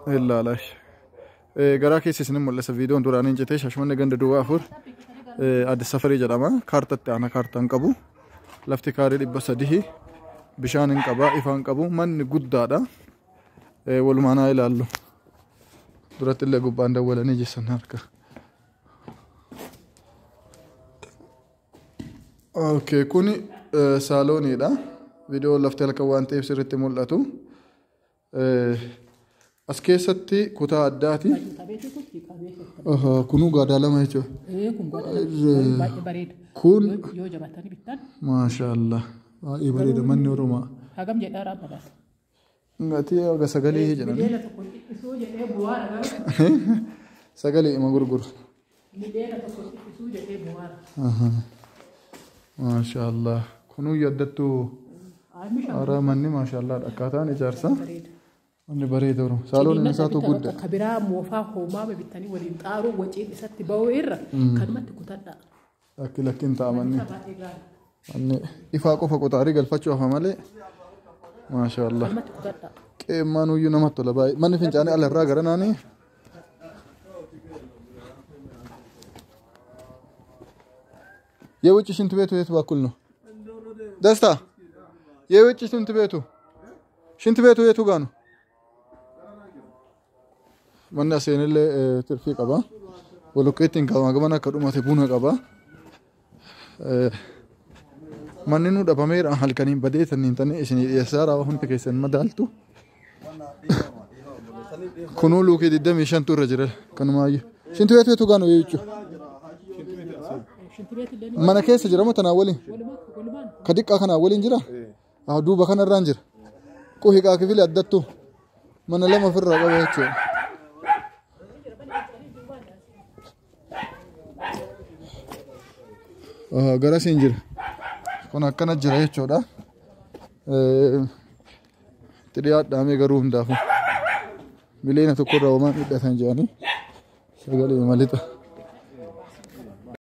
إلا لاش غرا كيسي سنم ولا سفيديو دوران انجتي شاشمن غند دوا افور اد سفري جدما كارتت انا كارتان قبو لفتي كاري دبسديه بشان قبا افان قبو من غدادا ولمانا يلالو درت اللي غبان دولني جسنارك اوكي كوني سالوني دا فيديو لفتي لك وانتي بسرت مولاتو اسكيستي كوتا اداتي كونو غادالا ما يچو كون يو جباتني بيتان ما شاء الله اي بريد من نورما هاغم جدارا بدا ngati aga sagali hijana sagali ma gurgur ما شاء الله كونو يدتو ara manni ما شاء الله akkatan ijarsa anni bareedoru salon nisatu gudda kabira mofa homa bebitani walin qaru waci isatti bawirra kalmatti kutadda akilakin ta'amanni anni ifa qofa qotari galfachu afamale ما شاء الله كيمانو ينمت ولا باي من فينجاني على الراغر ناني يوچ شنت بيتو يتواكلنو دستا يوچ شنت بيتو غانو من اسين اللي ترفي قبا ولوكيتين كما غمنا كدومات بونا قبا مننو دبامير halkaniin badeetan intani isini yasara wa hunta kaysan madaltu kunu luki didami shantu rajira kanumaayu shintu beetu gaano yeechu mana keessa jira mata nawali kadikka kana walin jira duuba kana irraan jira ku hiqa kifil addattu mana lama firra qaba yeechu garasin jira kun akkana jira jechuudha tiriyaa dhaamee garuu hundaafu mileena tokko irraa homaan hidhatan jedhanii sagalee malixa